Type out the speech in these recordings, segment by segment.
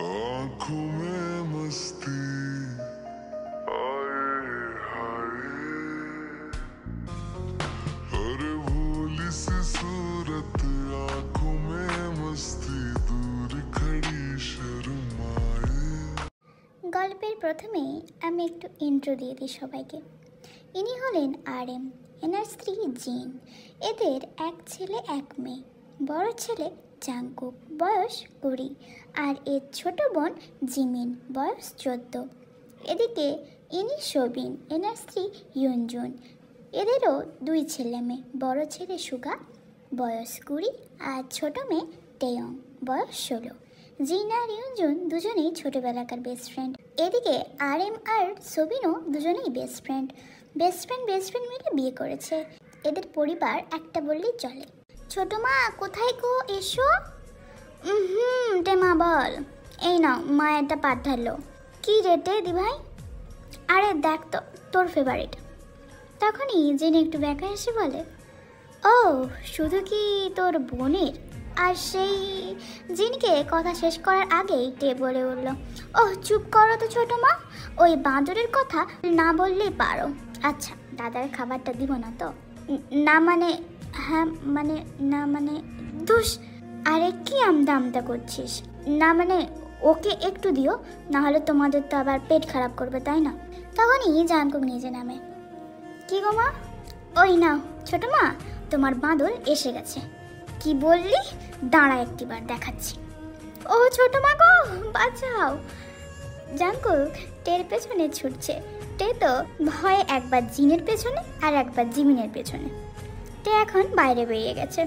आँखों में मस्ती आए हाय, अरे भोली सी सूरत आँखों में मस्ती दूर खड़ी शर्माए। গল্পের প্রথমেই আমি একটু ইন্ট্রো দিয়ে দিই সবাইকে। ইনি হলেন RM, এনার স্ত্রী জিন। এদের এক ছেলে এক মেয়ে। বড় ছেলে জাংকুক, বয়স 20, আর এর ছোট বোন জিমিন, বয়স 14। এদিকে ইনি সোবিন, এনার স্ত্রী ইউনজুন। এদেরও 2 ছেলে মেয়ে। বড় ছেলে সুগা, বয়স 20, আর ছোট মেয়ে টেয়ং, বয়স 16। জিন আর ইউনজুন দুজনেই ছোটবেলাকার বেস্ট ফ্রেন্ড। এদিকে RM আর সোবিনও দুজনেই বেস্ট ফ্রেন্ড মিলে বিয়ে করেছে। এদের পরিবার একটা বললেই চলে। ছোট মা কোথায় গো, এসো। টেমা বল। এই নাও, মা এটা পাঠালো। কি রেটে দি ভাই? আরে দেখ তো, তোর ফেভারিট। তখনই জিন একটু ব্যাকা এসে বলে, ও শুধু কি তোর বোনের? আর সেই জিনকে কথা শেষ করার আগেই টে বলে উঠল, ওহ চুপ করো তো ছোট মা, ওই বাঁদরের কথা না বললেই পারো। আচ্ছা দাদার খাবারটা দিব না তো? না মানে, হ্যাঁ মানে, না মানে, ধুস, আরে কি আমদা করছিস? না মানে ওকে একটু দিও, না হলে তোমাদের তো আবার পেট খারাপ করবে, তাই না? তখনই জাংকুক নিজে নামে। কি গো মা? ওই নাও ছোট মা, তোমার বাঁদর এসে গেছে। কি বললি? দাঁড়া একটিবার দেখাচ্ছি। ও ছোট মা গো, বাঁচাও। জাংকুক টের পেছনে ছুটছে। টে তো ভয়ে একবার জিনের পেছনে আর একবার জিমিনের পেছনে। টে এখন বাইরে বেরিয়ে গেছে,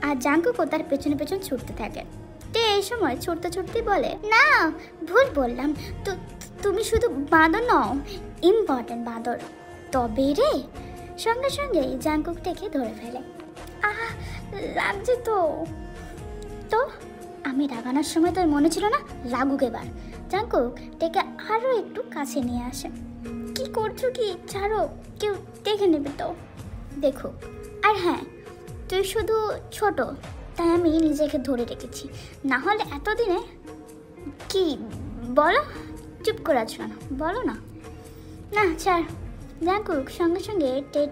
আর জাংকুকও তার পেছনে ছুটতে থাকে। টে এই সময় ছুটতে বলে, না ভুল বললাম, তুমি শুধু বাঁদর নও, ইম্পর্টেন্ট বাঁদর। তবে রে, সঙ্গে সঙ্গেই জাংকুক টেকে ধরে ফেলে। আহা লাগছে তো। তো আমি রাগানোর সময় তোর মনে ছিল না? লাগুক এবার। জাংকুক টেকে আরো একটু কাছে নিয়ে আসে। কি করছো কি? ছাড়ো, কেউ দেখে নেবে তো। দেখো, আর হ্যাঁ, তুই শুধু ছোট, তাই আমি নিজেকে ধরে রেখেছি, না হলে এতদিনে। কি বলো? চুপ করে আছো না, বলো না। না ছাড়। জাংকুক সঙ্গে সঙ্গে টেট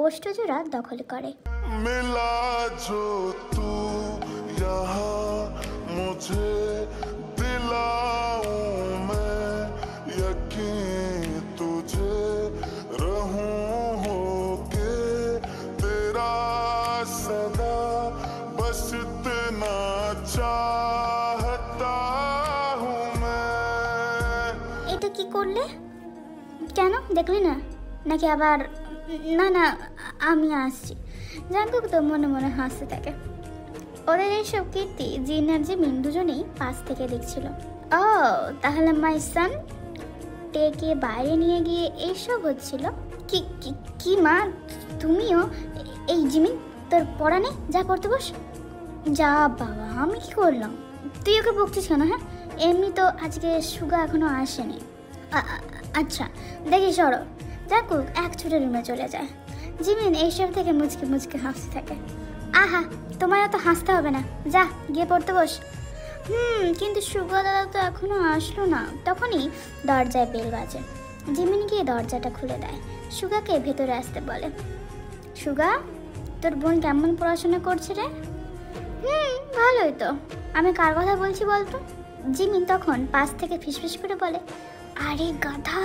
ওষ্ঠজোড়া দখল করে। मिला जो तू यहाँ मुझे दिलाऊं मैं यकीन तुझे रहूं होके तेरा सदा बस इतना चाहता हूँ मैं। এটা কি করলে? কেন দেখলি না নাকি আবার? না না, আমি আসছি। জাংকুক তো মনে মনে হাসতে থাকে। ওদের এইসব কীর্তি জিন আর জিমিন দুজনেই পাশ থেকে দেখছিল। ও তাহলে মাই সান টেকে বাইরে নিয়ে গিয়ে এইসব হচ্ছিল। কি কি কি মা, তুমিও? এই জিমিন, তোর পড়া নেই, যা পড়তে বস। যা বাবা, আমি কি করলাম? তুই ওকে বকছিস কেন? হ্যাঁ, এমনি তো আজকে সুগা এখনো আসেনি। আচ্ছা দেখি সরো। জাংকুক এক ছুটে রুমে চলে যায়। জিমিন এইসব থেকে মুচকে হাসতে থাকে। আহা, তোমার এত হাসতে হবে না, যা গিয়ে পড়তে বস। কিন্তু সুগা দাদা তো এখনো আসলো না। তখনই দরজায় বেল বাজে। জিমিন গিয়ে দরজাটা খুলে দেয়। সুগাকে ভেতরে আসতে বলে। সুগা, তোর বোন কেমন পড়াশোনা করছে রে? ভালোই তো। আমি কার কথা বলছি বলতো? জিমিন তখন পাশ থেকে ফিসফিস করে বলে, আরে গাধা,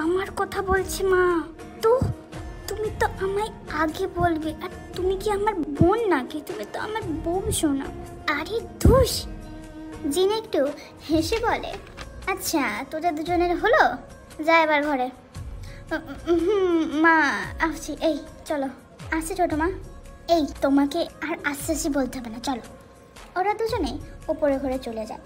আমার কথা বলছি মা। তো তুমি তো আমায় আগে বলবে, আর তুমি কি আমার বোন নাকি? তুমি তো আমার বউ শোনা। আরে ধুস। জিন একটু হেসে বলে, আচ্ছা তোদের দুজনের হলো, যা এবার ঘরে। মা আসছি, এই চলো। আসছে ছোট মা। এই তোমাকে আর আস্তে বলতে হবে না, চলো। ওরা দুজনে ওপরে ঘরে চলে যায়।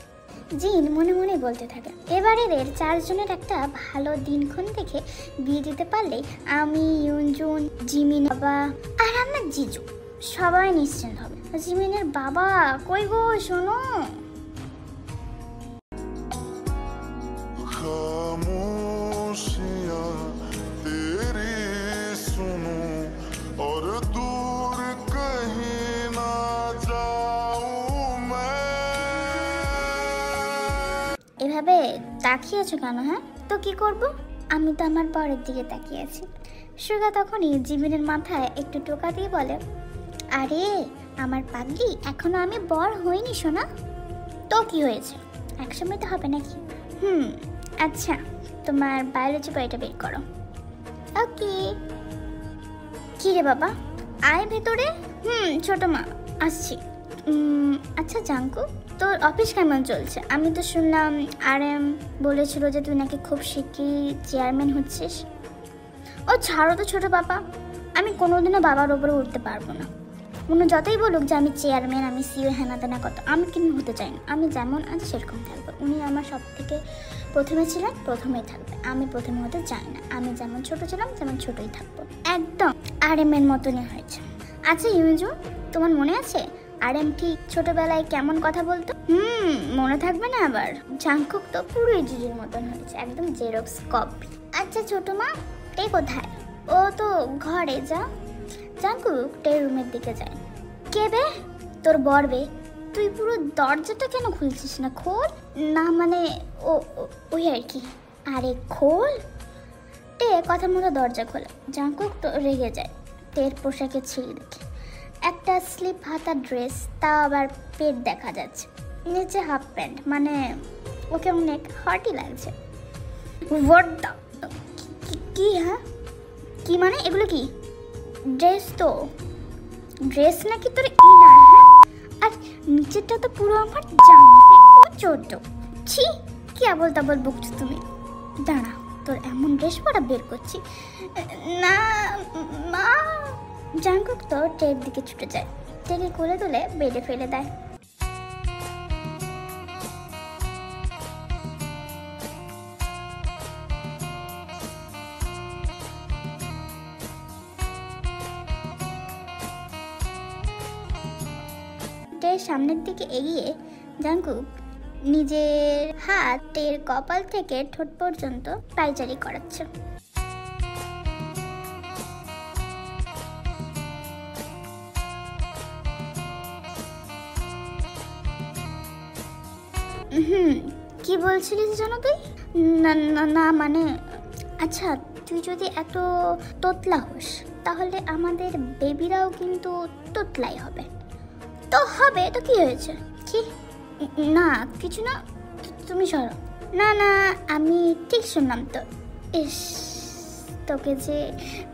জিন মনে মনে বলতে থাকে, এবার এদের চারজনের একটা ভালো দিনক্ষণ দেখে বিয়ে দিতে পারলেই আমি, ইউনজুন, জিমিন বাবা আর আমার জিজু সবাই নিশ্চিন্ত হবে। জিমিনের বাবা কই গো, শোনো। खामोशियां तेरी सुनूं और दूर कहीं ना जाऊं मैं। এভাবে তাকিয়ে আছো কেন? হ্যাঁ, তো কি করব? আমি তো আমার বরের দিকে তাকিয়ে আছি। সুগা তখনই জিমিনের মাথায় একটু টোকা দিয়ে বলে, আরে আমার পাগলি, এখনো আমি বর হইনি সোনা। তো কি হয়েছে, একসময় তো হবে নাকি? আচ্ছা, তোমার বায়োলজি বইটা বের করো। ওকে। কি রে বাবা, আয় ভেতরে। ছোট মা আসছি। আচ্ছা জাঙ্কু, তোর অফিস কেমন চলছে? আমি তো শুনলাম RM বলেছিল যে তুই নাকি খুব শিগগিরই চেয়ারম্যান হচ্ছিস। ও ছাড়ো তো ছোট বাবা, আমি কোনোদিনও বাবার ওপরে উঠতে পারবো না। উনি যতই বলুক যে আমি চেয়ারম্যান, আমি CEO, হেনা তেনা কত, আমি কিন্তু হতে চাই না। আমি যেমন আছি সেরকম থাকবো। উনি আমার সব থেকে প্রথমে ছিলেন, প্রথমেই থাকবে। আমি প্রথমে হতে চাই না। আমি যেমন ছোট ছিলাম তেমন ছোটই থাকবো। একদম RM এর মতনই হয়েছে। আচ্ছা ইউজু, তোমার মনে আছে RM ঠিক ছোটবেলায় কেমন কথা বলতো? মনে থাকবে না আবার? জাংকুক তো পুরোই জিজুর মতন হয়েছে, একদম জেরক্স কপি। আচ্ছা ছোট মা, টে কোথায়? ও তো ঘরে। যা। জাংকুক টে রুমের দিকে যায়। কে বে? তোর বর বে। তুই পুরো দরজাটা কেন খুলছিস না? খোল না। মানে ওই আর কি। আরে খোল। টে কথা মতো দরজা খোলে। জাংকুক তো রেগে যায় টের পোশাকে ছিঁড়ি দেখে। একটা স্লিপ হাতা ড্রেস, তা আবার পেট দেখা যাচ্ছে, নিচে হাফ প্যান্ট, মানে ওকে অনেক হটই লাগছে। কি? হ্যাঁ কি মানে? এগুলো কি ড্রেস? তো ড্রেস নাকি তোর ইনার? হ্যাঁ, আর নিচেরটা তো পুরো আমার জামা ছোট। ছি, কি আবল তাবল বকছো তুমি। দাঁড়া, তোর এমন ড্রেস পরা বের করছি। না মা। জাংকুক তো টের দিকে ছুটে যায়। টেকে কোলে তুলে বেডে ফেলে দেয়। টের সামনের দিকে এগিয়ে জাংকুক নিজের হাত টের কপাল থেকে ঠোঁট পর্যন্ত পায়চারি করাচ্ছে। কি বলছিলিস জানো তুই? না মানে, আচ্ছা তুই যদি এত তোতলা হোস তাহলে আমাদের বেবিরাও কিন্তু তোতলাই হবে। তো হবে, তো কি হয়েছে? কি না, কিছু না, তুমি সরো। না আমি ঠিক শুনলাম তো। ইস, তোকে যে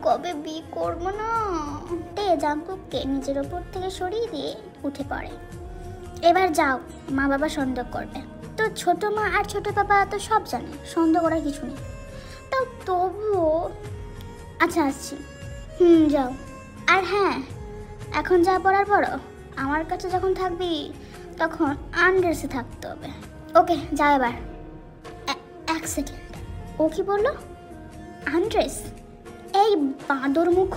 কবে বিয়ে করবো না। টে জাংকুককে নিজের ওপর থেকে সরিয়ে দিয়ে উঠে পড়ে। এবার যাও, মা বাবা সন্দেহ করবে। তো ছোট মা আর ছোট বাবা তো সব জানে, সন্দেহ করার কিছু নেই। তো তবুও আচ্ছা আসছি। যাও। আর হ্যাঁ, এখন যা পড়ার পড়ো। আমার কাছে যখন থাকবি তখন আনড্রেসে থাকতে হবে। ওকে যা এবার। এক সেকেন্ড, ও কি বললো? আনড্রেস? এই বাঁদর মুখ।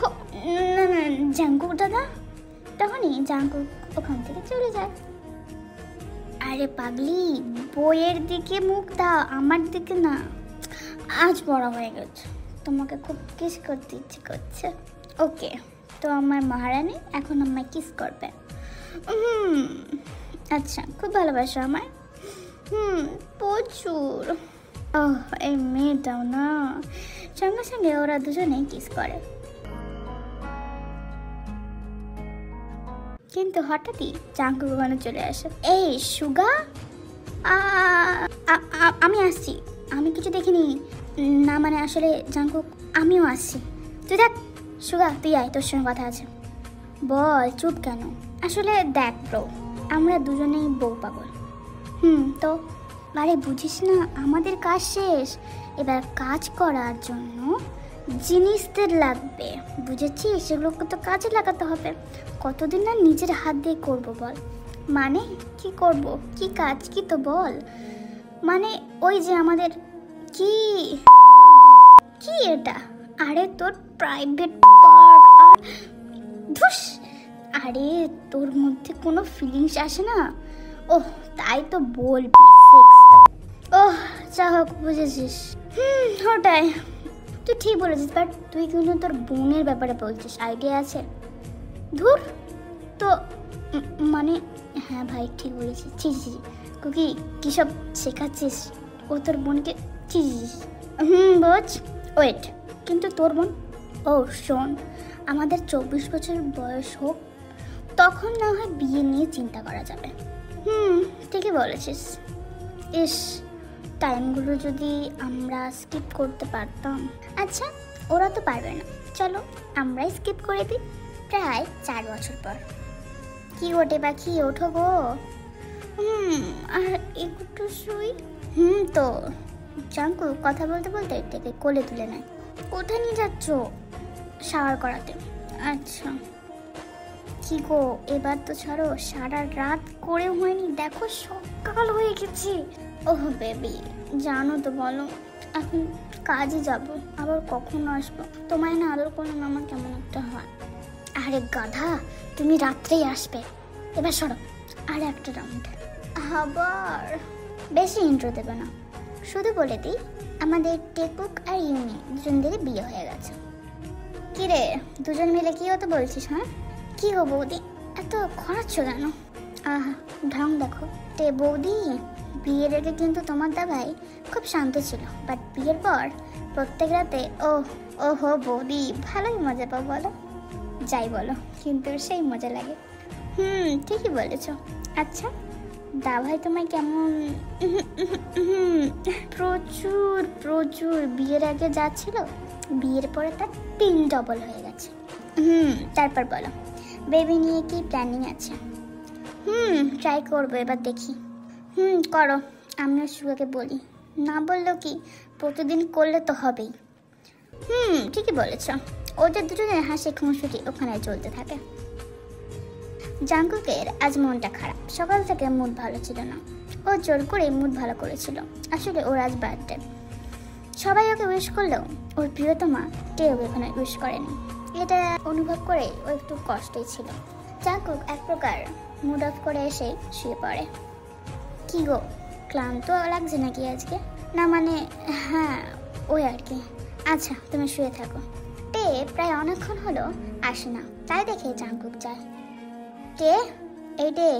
না জাংকুক দাদা। তখনই জাংকুক ওখান থেকে চলে যায়। আরে পাগলি, বইয়ের দিকে মুখ দাও, আমার দিকে না। আজ বড় হয়ে গেছে, তোমাকে খুব কিস করতে ইচ্ছে করছে। ওকে, তো আমার মহারানী এখন আমায় কিস করবে। আচ্ছা, খুব ভালোবাসো আমায়? প্রচুর। এই মেয়েটাও না। সঙ্গে সঙ্গে ওরা দুজনেই কিস করে। কিন্তু হঠাৎই জাংকুক ওখানে চলে আসে। এই সুগা, আমি আসছি, আমি কিছু দেখিনি। না মানে আসলে জাঙ্কুক আমিও আসছি। তুই দেখ সুগা, তুই আয়, তোর সঙ্গে কথা আছে। বল, চুপ কেন? আসলে দেখ ব্রো, আমরা দুজনেই বউ পাগল। তো আরে বুঝিস না, আমাদের কাজ শেষ, এবার কাজ করার জন্য জিনিসদের লাগবে, বুঝেছিস? সেগুলোকে তো কাজে লাগাতে হবে। কতদিন না নিজের হাত দিয়ে করবো বল? মানে কি করব, কি কাজ, কি তো বল। মানে ওই যে আমাদের কি কি এটা? আরে তোর প্রাইভেট পার্ট। আর ধুস, আরে তোর মধ্যে কোনো ফিলিংস আসে না? ওহ তাই তো বলবি, সেক্স তো। ওহ যা হোক, বুঝেছিস। ওটাই, তুই ঠিক বলেছিস। বাট তুই কিন্তু তোর বোনের ব্যাপারে বলছিস, আইডিয়া আছে? ধুর, তো মানে হ্যাঁ ভাই ঠিক বলেছিস। ছি ছি, কুকি কী সব শেখাচ্ছিস? ও তোর বোনকে ছি ছি। বোঝ, ওয়েট, কিন্তু তোর বোন? ও শোন, আমাদের 24 বছর বয়স হোক, তখন না হয় বিয়ে নিয়ে চিন্তা করা যাবে। ঠিকই বলেছিস। ইস, টাইমগুলো যদি আমরা স্কিপ করতে পারতাম। আচ্ছা, ওরা তো পারবে না, চলো আমরাই স্কিপ করে দিই। প্রায় 4 বছর পর। কি ওঠে পাখি, ওঠো গো। আর একটু শুই। তো জাঙ্কু কথা বলতে বলতে থেকে কোলে তুলে নেয়। কোথায় নিয়ে যাচ্ছ? শাওয়ার করাতে। আচ্ছা কি গো, এবার তো ছাড়ো, সারা রাত করেও হয়নি, দেখো সকাল হয়ে গেছে। ওহ বেবি, জানো তো, বলো এখন কাজে যাব, আবার কখন আসবো? তোমায় না আদর করলে আমার কেমন একটা হয়। আরে গাধা, তুমি রাত্রেই আসবে। এবার সরো, আর একটা রাউন্ড। আবার বেশি ইন্ট্রো দেবে না, শুধু বলে দিই আমাদের টেকুক আর ইউনি দুজনদেরই বিয়ে হয়ে গেছে। কিরে, দুজন মিলে কি হতে বলছিস? হ্যাঁ কি গো বৌদি, এত খরাচ্ছ কেন? আহা ঢং দেখো। তে বৌদি, বিয়ের আগে কিন্তু তোমার দাদাই খুব শান্ত ছিল, বাট বিয়ের পর প্রত্যেক রাতে ওহো বৌদি, ভালোই মজা পাও বলো। যাই বলো, কিন্তু সেই মজা লাগে। ঠিকই বলেছ। আচ্ছা দাভাই তোমায় কেমন? প্রচুর প্রচুর। বিয়ের আগে যা ছিল, বিয়ের পরে তার 3 ডবল হয়ে গেছে। তারপর বলো, বেবি নিয়ে কি প্ল্যানিং আছে? ট্রাই করবো, এবার দেখি। করো, আমিও সুগাকে বলি। না বললেও কি, প্রতিদিন করলে তো হবেই। ঠিকই বলেছ। ওদের দুজনের হাসি খুনসুটি ওখানে চলতে থাকে। জাঙ্কুকের আজ মনটা খারাপ, সকাল থেকে মুড ভালো ছিল না। ও জোর করে মুড ভালো করেছিল। আসলে ওর আজ বার্থডে। সবাই ওকে উইশ করলেও ওর প্রিয়তমা কেউ এখানে উইশ করেনি। এটা অনুভব করে ও একটু কষ্টই ছিল। জাঙ্কুক এক প্রকার মুড অফ করে এসে শুয়ে পড়ে। কি গো, ক্লান্ত লাগছে নাকি আজকে? না মানে হ্যাঁ, ওই আর কি। আচ্ছা তুমি শুয়ে থাকো। টে প্রায় অনেকক্ষণ হলো আসে না, তাই দেখে জাঙ্কুক যায়। টে, এই টে।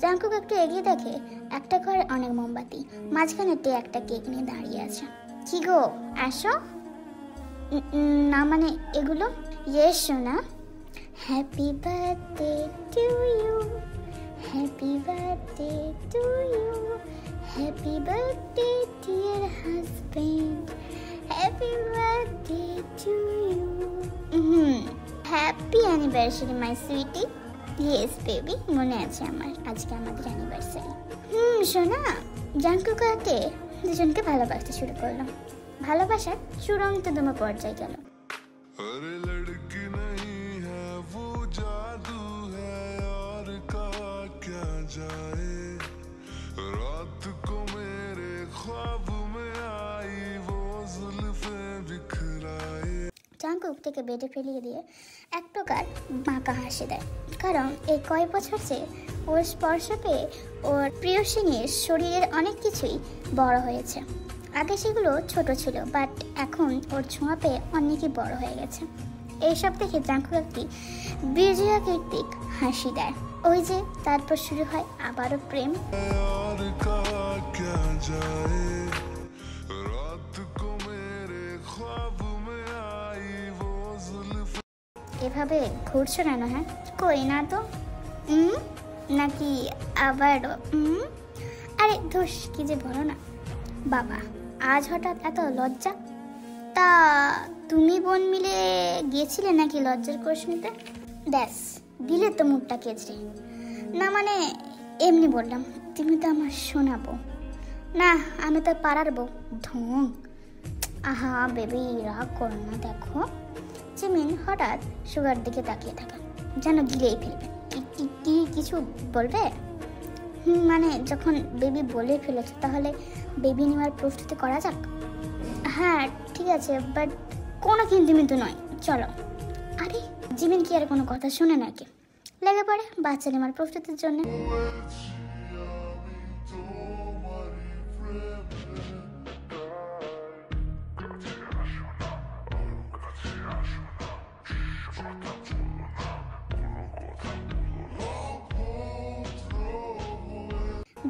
জাঙ্কুক একটু এগিয়ে দেখে একটা ঘরে অনেক মোমবাতি, মাঝখানে টে একটা কেক নিয়ে দাঁড়িয়ে আছে। কি গো, আসো। না মানে এগুলো? ইয়েস সোনা। Happy birthday to you, happy birthday to you, happy birthday dear husband, happy birthday to you. Happy anniversary my sweetie. Yes baby, মনে আছে আমার, আজকে আমাদের অ্যানিভার্সারি। শোনা, জাঙ্কুক আর টে দুজনকে ভালোবাসতে শুরু করলাম। ভালোবাসার চূড়ান্ত দম পর্যায়ে গেল। জাঙ্কুক থেকে বেডে ফেলিয়ে দিয়ে এক প্রকার বাঁকা হাসি দেয়, কারণ এই কয়েক বছর যে ওর স্পর্শ পেয়ে ওর প্রিয়সিনীর শরীরের অনেক কিছুই বড় হয়েছে। আগে সেগুলো ছোট ছিল, বাট এখন ওর ছোঁয়া পেয়ে অনেকই বড় হয়ে গেছে। এইসব দেখে জাঙ্কুক একটি বিজয়া কীর্তিক হাসি দেয়। ওই যে তারপর শুরু হয় আবারও প্রেম। এভাবে ঘুরছো কেন? হ্যাঁ কই না তো। নাকি আবারও? আরে ধুস, কি যে বলো না বাবা, আজ হঠাৎ এত লজ্জা। তা তুমি বোন মিলে গিয়েছিলে নাকি লজ্জার কোর্স নিতে? ব্যাস, দিলে তো মুখটা কেচড়ে। না মানে এমনি বললাম, তুমি তো আমার শোনাবো না, আমি তো পাড়ার বউ ঢং। আহা বেবি, রাগ করো না। দেখো জিমিন হঠাৎ সুগার দিকে তাকিয়ে থাকে, যেন গিলেই ফেলবে। কি কিছু বলবে? মানে যখন বেবি বলে ফেলেছে, তাহলে বেবি নেওয়ার প্রস্তুতি করা যাক। হ্যাঁ ঠিক আছে, বাট কোনো কিন্তু নয়, চলো। আরে জিমিন কি আর কোনো কথা শুনে নাকি? লেগে পড়ে বাচ্চা নেওয়ার প্রস্তুতির জন্য।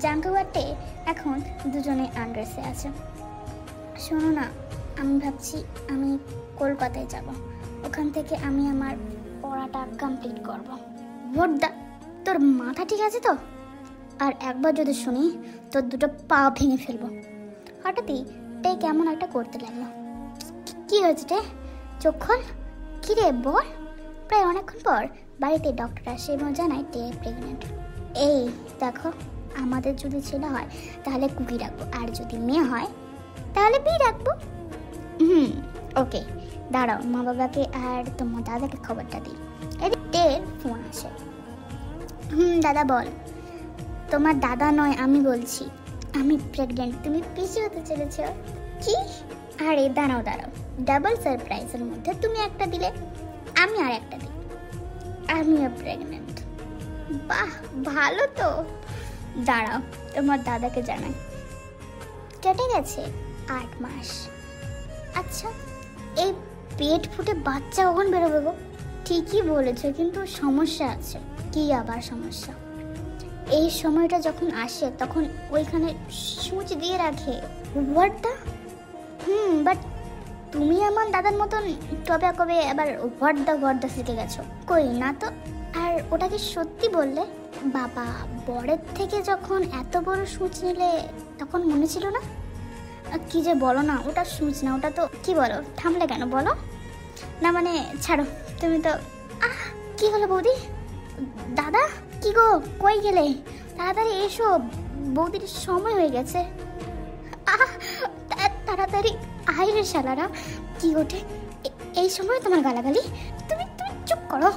জাঙ্কুয়ারটে এখন দুজনে আন্ড্রেসে আছে। শোনো না, আমি ভাবছি আমি কলকাতায় যাব, ওখান থেকে আমি আমার পড়াটা কমপ্লিট করব। ভোটদা, তোর মাথা ঠিক আছে তো? আর একবার যদি শুনি তোর দুটো পা ভেঙে ফেলবো। হঠাৎই টে কেমন একটা করতে লাগলো। কি হয়েছে টে? চোখ খোল। কি রে বল। প্রায় অনেকক্ষণ পর বাড়িতে ডক্টর আসে এবং জানায় টে প্রেগনেন্ট। এই দেখো, আমাদের যদি ছেলে হয় তাহলে কুকি রাখবো, আর যদি মেয়ে হয় তাহলে বি রাখবো। ওকে, দাঁড়াও, মা বাবাকে আর তোমার দাদাকে খবরটা দিই। এর ফোন আসে। দাদা বল। তোমার দাদা নয়, আমি বলছি। আমি প্রেগনেন্ট, তুমি পিসি হতে চলেছ। কি? আরে দাঁড়াও, ডাবল সারপ্রাইজের মধ্যে তুমি একটা দিলে, আমি আর একটা দিই। আমিও প্রেগনেন্ট। বাহ, ভালো তো। দাঁড়াও, তোমার দাদাকে জানাই। কেটে গেছে 8 মাস। আচ্ছা, এই পেট ফুটে বাচ্চা কখন বেরোবে গো? ঠিকই বলেছো, কিন্তু সমস্যা আছে। কি আবার সমস্যা? এই সময়টা যখন আসে তখন ওইখানে সূচ দিয়ে রাখে। হোয়াটটা? বাট তুমি আমার দাদার মতন তবে কবে আবার হোয়াটদা শিখে গেছো? কই না তো। আর ওটা কি সত্যি বললে? বাবা, বরের থেকে যখন এত বড় সূচ নিলে তখন মনে ছিল না? কি যে বলো না, ওটা সূচ না, ওটা তো কি বলো? থামলে কেন বলো না? মানে ছাড়ো, তুমি তো। কি হলো বৌদি? দাদা কি গো, কই গেলে? তাড়াতাড়ি এসো, বৌদির সময় হয়ে গেছে। তাড়াতাড়ি আয় রে শালারা। কি ওঠে এই সময় তোমার গালাগালি? তুমি চুপ করো,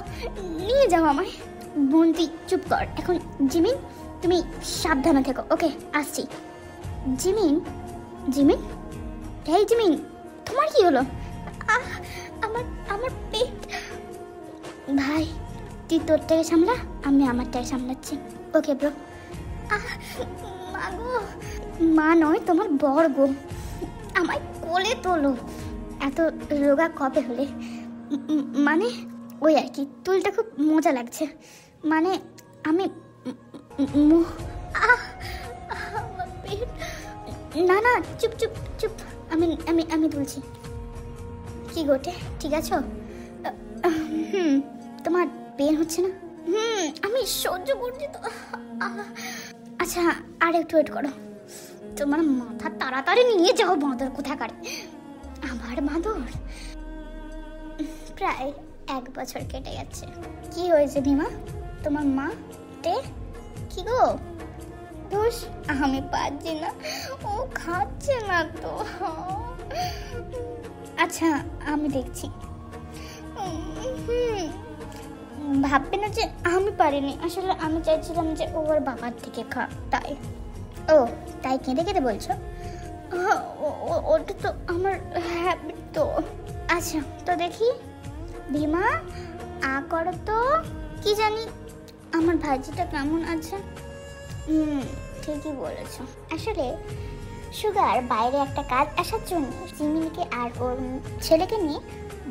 নিয়ে যাও আমায়। বন্তি চুপ কর এখন। জিমিন, তুমি সাবধানে থেকো। ওকে, আসছি। জিমিন, এই জিমিন, তোমার কি হলো? আমার পেট। ভাই, তুই তোরটাকে সামলা, আমি আমারটাকে সামলাচ্ছি। Okay bro. মা গো। মা নয়, তোমার বর গো। আমায় কোলে তোলো। এত রোগা কবে হলে? মানে ওই আর কি, তুলটা খুব মজা লাগছে। মানে আমি না না, চুপ চুপ চুপ, আমি তুলছি। কি গোটে, ঠিক আছো? তোমার পেন হচ্ছে না? আমি সহ্য করছি তো। আচ্ছা, আর একটু ওয়েট করো। তোমার মাথা তাড়াতাড়ি নিয়ে যাও, বাঁদর কোথাকার। আবার বাঁদর? প্রায় 1 বছর কেটে গেছে। কি হয়েছে ভীমা? তোমার মা টে কি গো? দোষ, আমি পারছি না, ও খাচ্ছে না তো। আচ্ছা, আমি দেখছি। ভাববে না যে আমি পারিনি, আসলে আমি চাইছিলাম যে ওর বাবার থেকে খা, তাই। ও তাই কেঁদে কেঁদে বলছো? ওটা তো আমার হ্যাবিট তো। আচ্ছা তো দেখি, ভীমা করো তো। কি জানি আমার ভাজিটা কেমন আছে। ঠিকই বলেছো। আসলে সুগার বাইরে একটা কাজ আসার জন্য জিমিনকে আর ওর ছেলেকে নিয়ে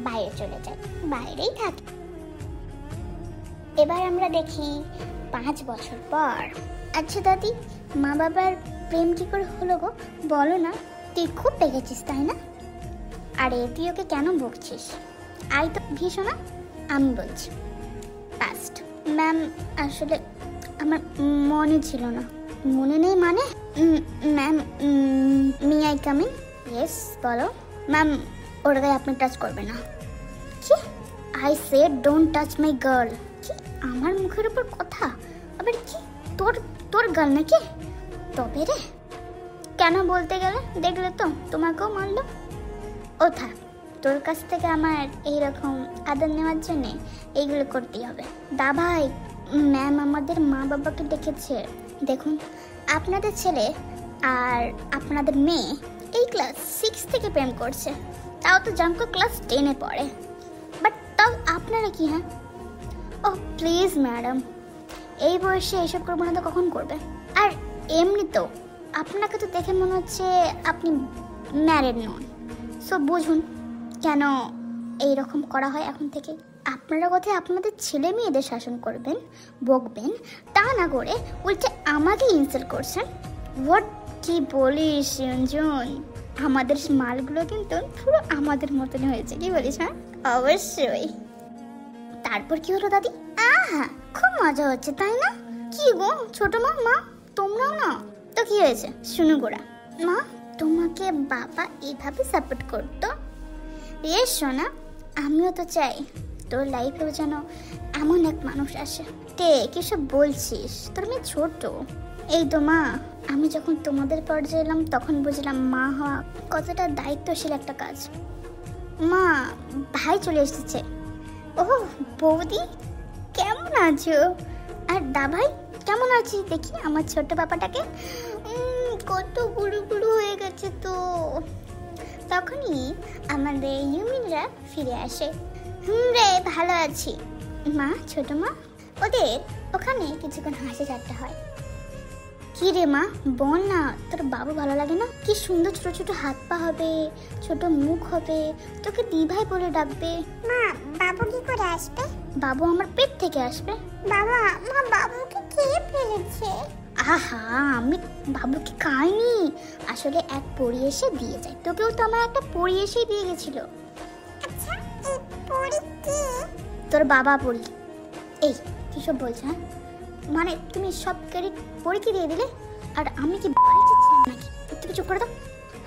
বাইরে চলে যায়, বাইরেই থাকে। এবার আমরা দেখি 5 বছর পর। আচ্ছা দাদি, মা বাবার প্রেম কি করে হলো গো? বলো না। তুই খুব পেকেছিস তাই না? আরে তুই ওকে কেন বকছিস? আই তো ভীষণ। আমি বলছি পাস্ট। ম্যাম, আসলে আমার মনে ছিল না। মনে নেই মানে? Ma'am, may I come in? Yes, বলো। ম্যাম, ওর গায়ে আপনি টাচ করবে না। কি? I said don't touch my girl. কি আমার মুখের উপর কথা? আবার কি তোর গার্ল নাকি? তবে রে, কেন বলতে গেলে? দেখলে তো তোমাকেও মারলো। ও থাক, তোর কাছ থেকে আমার এইরকম আদর নেওয়ার জন্যে এইগুলো করতেই হবে। দা ভাই, ম্যাম আমাদের মা বাবাকে ডেকেছে। দেখুন, আপনাদের ছেলে আর আপনাদের মেয়ে এই ক্লাস 6 থেকে প্রেম করছে, তাও তো জাঙ্কু ক্লাস 10-এ পড়ে। বাট তাও আপনারা কি? হ্যাঁ, ও প্লিজ ম্যাডাম, এই বয়সে এইসব করবো না তো কখন করবে? আর এমনি তো আপনাকে তো দেখে মনে হচ্ছে আপনি ম্যারিড নন। সো বুঝুন কেন এইরকম করা হয় এখন থেকে। আপনারা কোথায় আপনাদের ছেলে মেয়েদের শাসন করবেন, বকবেন, তা না করে উল্টে আমাকে ইনসাল্ট করছেন। হোয়াট কি বলিস রঞ্জন? আমাদের মালগুলো কিন্তু পুরো আমাদের মতন হয়েছে, কি বলিস? হ্যাঁ অবশ্যই। তারপর কি হলো দাদি? আহা, খুব মজা হচ্ছে তাই না? কি গো ছোট মা, তোমরাও না তো কি হয়েছে? শুনু গোড়া মা, তোমাকে বাবা এভাবে সাপোর্ট করতো? এ সোনা, আমিও তো চাই তোর লাইফেও যেন এমন এক মানুষ আসে। তে কিসব বলছিস? তোর মেয়ে ছোট। এই তো মা, আমি যখন তোমাদের পর্যায়ে এলাম তখন বুঝলাম মা হওয়া কতটা দায়িত্বশীল একটা কাজ। মা, ভাই চলে এসেছে। ও বৌদি, কেমন আছো? আর দা ভাই কেমন আছিস? দেখি আমার ছোট বাবাটাকে, কত বুড়ো বুড়ো হয়ে গেছে তো। তখনই আমাদের ইউমিনরা ফিরে আসে। রে, ভালো আছি মা। ছোট মা, ওদের ওখানে কিছুক্ষণ হাসি ঠাট্টা হয়। কি রে মা, বল না, তোর বাবু ভালো লাগে না? কি সুন্দর ছোট ছোট হাত পা হবে, ছোট মুখ হবে, তোকে দিভাই বলে ডাকবে। মা, বাবু কি করে আসবে? বাবু আমার পেট থেকে আসবে। বাবা, মা বাবুকে খেয়ে ফেলেছে। আহা, আমি বাবুকে খাইনি, আসলে এক পরি এসে দিয়ে যায়। তোকেও তো আমার একটা পরি এসেই দিয়ে গেছিল। আচ্ছা, এই পরি কি? তোর বাবা পরি। এই কিসব বলছো? হ্যাঁ, মানে তুমি সব ক্রেডিট পরীকে দিয়ে দিলে, আর আমি কি বাড়িতে ছিলাম নাকি? তুমি চুপ করে দাও।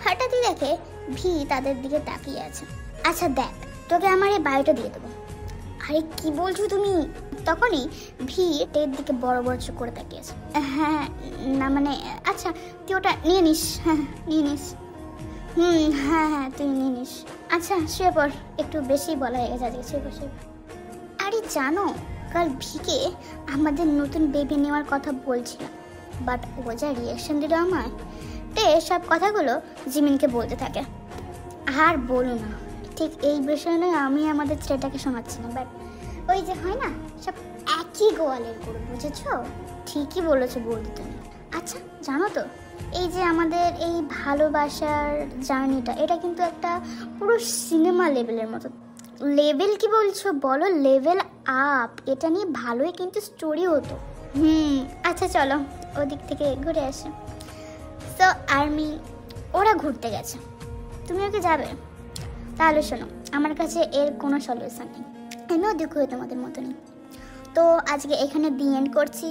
হঠাৎই দেখে ভি তাদের দিকে তাকিয়ে আছে। আচ্ছা দেখ, তোকে আমার এই বাড়িটা দিয়ে দেবো। আরে কি বলছো তুমি? তখনই ভি টের দিকে বড় বড় চোখ করে তাকিয়েছে। হ্যাঁ না মানে, আচ্ছা তুই ওটা নিয়ে নিস। হ্যাঁ নিয়ে নিস। হ্যাঁ তুই নিয়ে নিস। আচ্ছা শুয়ে পড়, একটু বেশি বলা হয়ে গেছে আজকে। শুয়ে পড়। আরে জানো, কাল ভিকে আমাদের নতুন বেবি নেওয়ার কথা বলছিলাম, বাট ও যা রিয়াকশন দিল আমার, তে সব কথাগুলো জিমিনকে বলতে থাকে। আর বলো না, ঠিক এই বিষয়ে নয় আমি আমাদের ছেলেটাকে শোনাচ্ছিলাম, বাট ওই যে হয় না, সব একই গোয়ালের গরু, বুঝেছো? ঠিকই বলেছো বৌদি তুমি। আচ্ছা জানো তো, এই যে আমাদের এই ভালোবাসার জার্নিটা, এটা কিন্তু একটা পুরো সিনেমা লেভেলের মতো। লেভেল কি বলছো বলো? Level up. এটা নিয়ে ভালোই কিন্তু স্টোরি হতো। আচ্ছা চলো ওদিক থেকে ঘুরে আসি। সো আর্মি ওরা ঘুরতে গেছে, তুমি ওকে যাবে? তাহলে শোনো, আমার কাছে এর কোনো সলিউশন নেই, আমিও দুঃখ হই তোমাদের মতনই। তো আজকে এখানে দি এন্ড করছি।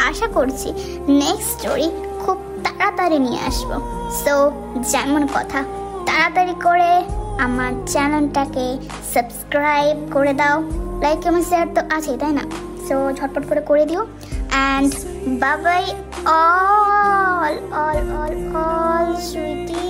আশা করছি নেক্সট স্টোরি খুব তাড়াতাড়ি নিয়ে আসবো। সো যেমন কথা, তাড়াতাড়ি করে আমার চ্যানেলটাকে সাবস্ক্রাইব করে দাও, লাইক কমেন্ট শেয়ার তো আছেই তাই না? সো ঝটপট করে দিও। And bye bye all Sweety.